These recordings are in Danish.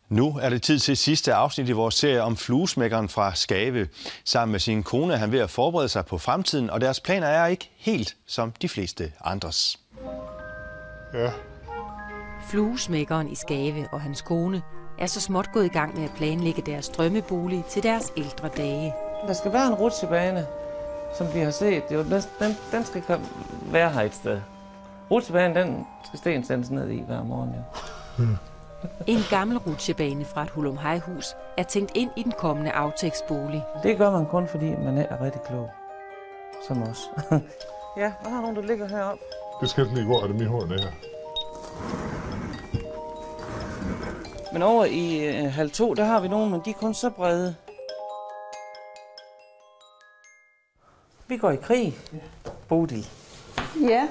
Nu er det tid til sidste afsnit i vores serie om fluesmækkeren fra Skave. Sammen med sin kone er han ved at forberede sig på fremtiden, og deres planer er ikke helt som de fleste andres. Ja. Fluesmækkeren i Skave og hans kone er så småt gået i gang med at planlægge deres drømmebolig til deres ældre dage. Der skal være en rutsjebane, som vi har set. Den skal være her et sted. Rutsjebanen, den skal Sten sendes ned i hver morgen. Ja. En gammel rutsjebane fra et Hulumhejhus er tænkt ind i den kommende aftægtsbolig. Det gør man kun, fordi man er rigtig klog. Som os. Ja, der har nogen, der ligger heroppe. Det skal lige gå, at det min hoved her. Men over i halv 2, der har vi nogen, men de er kun så brede. Vi går i krig, Bodil. Ja,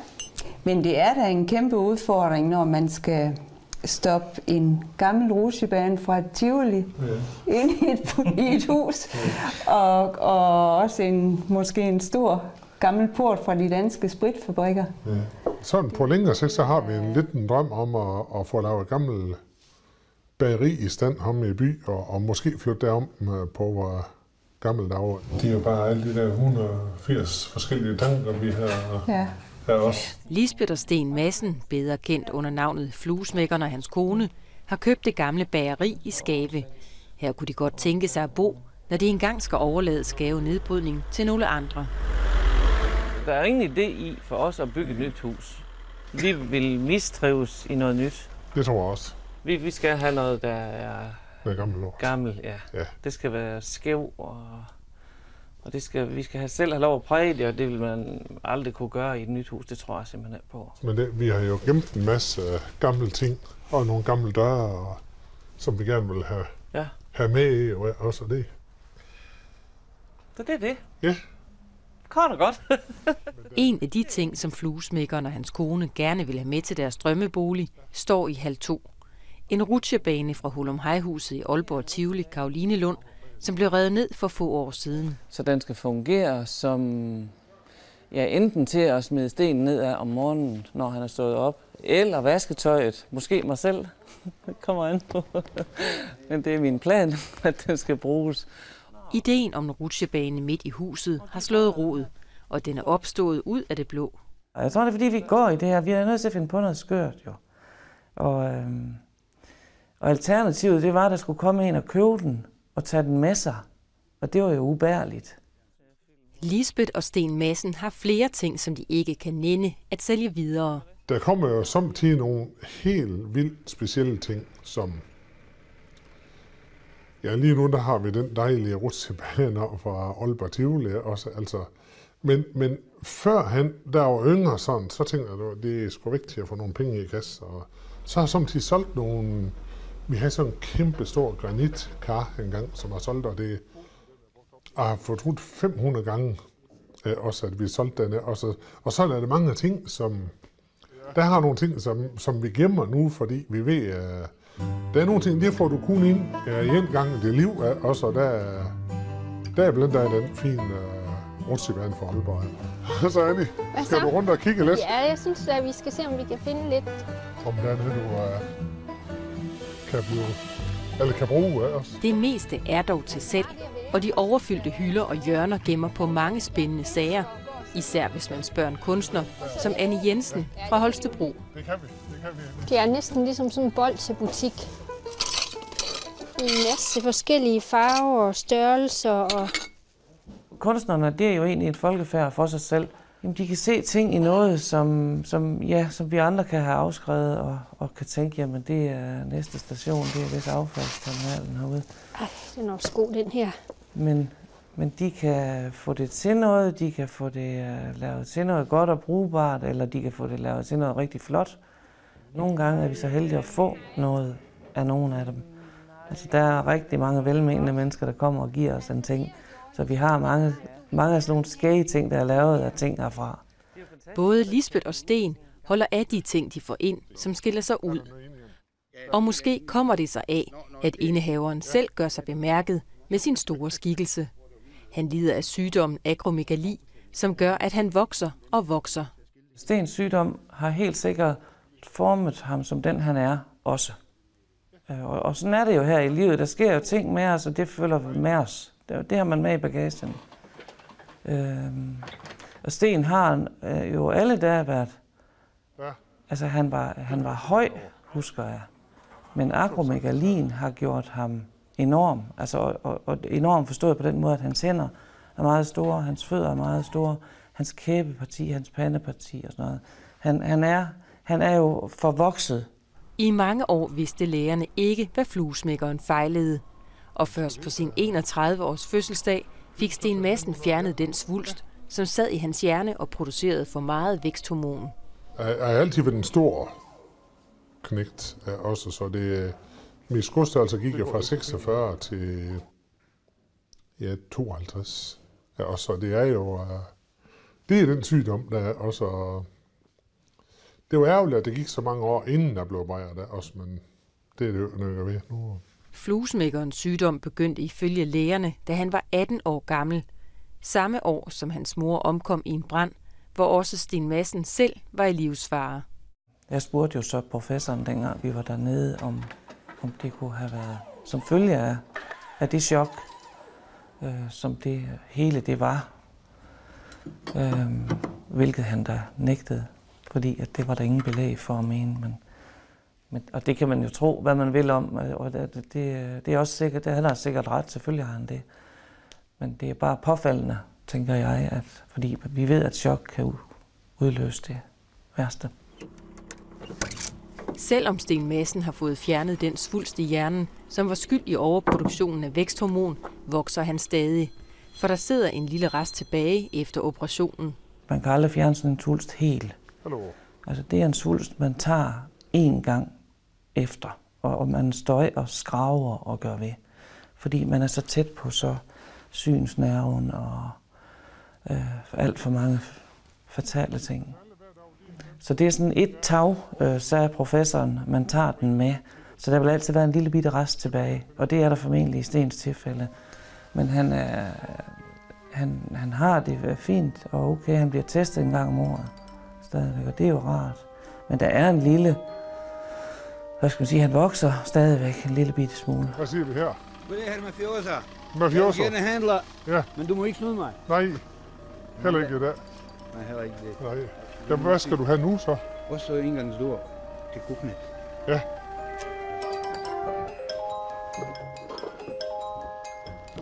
men det er da en kæmpe udfordring, når man skal stoppe en gammel rutsjebane fra et Tivoli ind i et hus, og også måske en stor gammel port fra de danske spritfabrikker. Ja. Sådan på længere sigt, så har vi en liten drøm om at få lavet et gammelt bageri i stand om i by, og måske flytte derom på vores gamle dage. Det er jo bare alle de der 180 forskellige tanker, vi har her også. Lisbeth og Sten Madsen, bedre kendt under navnet Fluesmækkeren og hans kone, har købt det gamle bageri i Skave. Her kunne de godt tænke sig at bo, når de engang skal overlade Skave nedbrydning til nogle andre. Der er ingen idé i for os at bygge et nyt hus. Vi vil mistrives i noget nyt. Det tror jeg også. Vi skal have noget, der er gammel, ja. Det skal være skæv, og vi skal selv have lov at præge det, og det vil man aldrig kunne gøre i et nyt hus. Det tror jeg simpelthen på. Men vi har jo gemt en masse gamle ting, og nogle gamle døre, som vi gerne vil have med i, og også det. Så det er det. Ja. Kort og godt. En af de ting, som fluesmækkeren og hans kone gerne vil have med til deres drømmebolig, står i halv 2. En rutsjebane fra Hulumhejhuset i Aalborg Tivoli, Carolinelund, som blev revet ned for få år siden. Så den skal fungere som enten til at smide stenen ned af om morgenen, når han er stået op, eller vasketøjet, måske mig selv. Det kommer an på. Men det er min plan, at den skal bruges. Ideen om en rutsjebane midt i huset har slået rod, og den er opstået ud af det blå. Jeg tror, det er fordi, vi går i det her. Vi er nødt til at finde på noget skørt, jo. Og alternativet, det var, at der skulle komme en og købe den og tage den med sig. Og det var jo ubærligt. Lisbeth og Sten Madsen har flere ting, som de ikke kan nænde at sælge videre. Der kommer jo samtidig nogle helt vildt specielle ting, som... Ja, lige nu der har vi den dejlige rutsjebane fra Aalborg Tivoli også, altså. Men før han, der var yngre sådan, så tænkte jeg, at det er sgu vigtigt at få nogle penge i kassen. Og så har jeg samtidig solgt nogle... Vi har sådan en kæmpe stor granitkar engang, som har solgt, og det har fortrudt 500 gange også, at vi solgte den. Og så er der mange ting, som... Der har nogle ting, som vi gemmer nu, fordi vi ved... Der er nogle ting, det får du kun ind en gang i dit liv også, og der er blandt andet den fine rutsjebane for Aalborg. Så Annie, skal du rundt og kigge lidt? Ja, jeg synes, at vi skal se, om vi kan finde lidt. Om der er noget, du kan bruge også. Det meste er dog til selv, og de overfyldte hylder og hjørner gemmer på mange spændende sager. Især hvis man spørger en kunstner, som Annie Jensen fra Holstebro. Det kan vi. Det er næsten ligesom sådan en bolsjebutik. En masse forskellige farver og størrelser. Og kunstnerne, det er jo egentlig et folkefærd for sig selv. Jamen, de kan se ting i noget, som vi andre kan have afskrevet og kan tænke, jamen det er næste station, det er vist affaldsterminalen herude. Ej, det er nok god den her. Men de kan få det til noget, de kan få det lavet til noget godt og brugbart, eller de kan få det lavet til noget rigtig flot. Nogle gange er vi så heldige at få noget af nogle af dem. Altså, der er rigtig mange velmenende mennesker, der kommer og giver os en ting. Så vi har mange af sådan nogle skæge ting, der er lavet af ting herfra. Både Lisbeth og Sten holder af de ting, de får ind, som skiller sig ud. Og måske kommer det sig af, at indehaveren selv gør sig bemærket med sin store skikkelse. Han lider af sygdommen akromegali, som gør, at han vokser og vokser. Stens sygdom har helt sikkert formet ham som den, han er også. Og sådan er det jo her i livet. Der sker jo ting med os, og det følger med os. Det har man med i bagagen. Og Sten har jo alle dage været... Altså, han var høj, husker jeg. Men akromegalien har gjort ham enorm. Altså, og enorm forstået på den måde, at hans hænder er meget store, hans fødder er meget store, hans kæbeparti, hans pandeparti og sådan noget. Han er jo forvokset. I mange år vidste lægerne ikke, hvad fluesmækkeren fejlede. Og først på sin 31-års fødselsdag fik Steen Madsen fjernet den svulst, som sad i hans hjerne og producerede for meget væksthormon. Jeg har altid været en stor knægt også, så det... Min skostørrelse gik jo fra 46 til 52. Ja, og så det er jo... Det er den sygdom, der er også... Det var ærgerligt, at det gik så mange år, inden der blev bajret af os, men det er det jo nødt ved nu. Fluesmækkerens sygdom begyndte ifølge lægerne, da han var 18 år gammel. Samme år, som hans mor omkom i en brand, hvor også Steen Madsen selv var i livsfare. Jeg spurgte jo så professoren, dengang vi var dernede, om det kunne have været som følge af det chok, som det hele det var. Hvilket han da nægtede, fordi at det var der ingen belæg for at mene. Og det kan man jo tro, hvad man vil om, og det er også sikkert, han har sikkert ret, selvfølgelig har han det. Men det er bare påfaldende, tænker jeg, fordi vi ved, at chok kan udløse det værste. Selvom Steen Madsen har fået fjernet den svulst i hjernen, som var skyld i overproduktionen af væksthormon, vokser han stadig. For der sidder en lille rest tilbage efter operationen. Man kan aldrig fjerne sådan en svulst helt. Altså det er en svulst, man tager én gang efter, og man støjer og skraver og gør ved. Fordi man er så tæt på så synsnerven og alt for mange fatale ting. Så det er sådan et tag, sagde professoren, man tager den med. Så der vil altid være en lille bitte rest tilbage, og det er der formentlig i Stens tilfælde. Men han har det fint, og okay, han bliver testet en gang om året stadigvæk, og det er jo rart. Men der er en lille, hvad skal man sige, han vokser stadigvæk en lille bitte smule. Hvad siger vi her? Hvad er det her med fjoser? Med fjoser? Jeg vil gerne handle, ja. Men du må ikke snyde mig. Nej, heller ikke i dag. Nej, heller ikke det. Nej. Jamen, hvad skal du have nu så? Også engangsdår til køkkenet. Ja.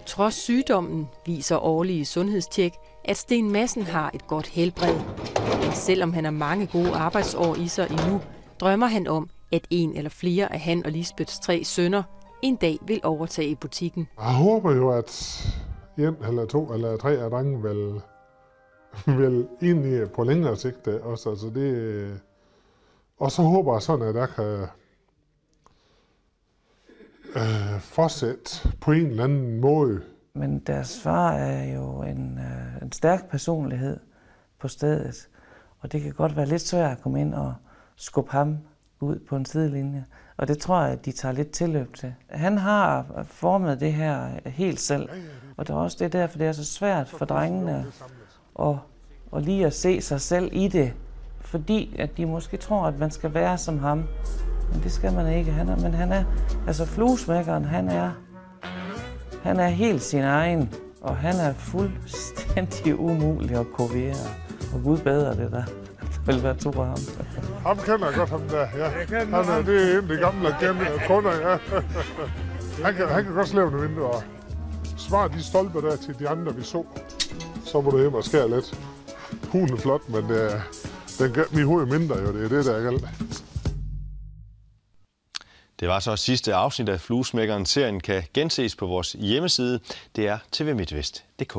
Trods sygdommen viser årlige sundhedstjek, at Steen Madsen har et godt helbred. Men selvom han har mange gode arbejdsår i sig endnu, drømmer han om, at en eller flere af han og Lisbeths 3 sønner en dag vil overtage butikken. Jeg håber jo, at 1 eller 2 eller 3 af drenge vil ind på længere sigt også. Altså det, og så håber jeg sådan, at jeg kan fortsætte på en eller anden måde. Men deres far er jo en stærk personlighed på stedet, og det kan godt være lidt svært at komme ind og skubbe ham ud på en sidelinje. Og det tror jeg, at de tager lidt tilløb til. Han har formet det her helt selv, og det er også det derfor, det er så svært for drengene og lige at se sig selv i det, fordi at de måske tror, at man skal være som ham. Men det skal man ikke. Altså fluesmækkeren, han er helt sin egen, og han er fuldstændig umulig at kopiere. Og Gud bedre det der. Det vil være 2 af ham. Ham kender jeg godt, ham der. Ja. Det er en af de gamle kunder, ja. Han kan godt slæve nogle vinduer. Svar de stolper der til de andre, vi så. Så må du hjem og skære lidt. Hulen er flot, men min hoved er mindre jo. Det er det, der er galt. Det var så sidste afsnit af Fluesmækkeren. Serien kan genses på vores hjemmeside. Det er tvmidtvest.dk.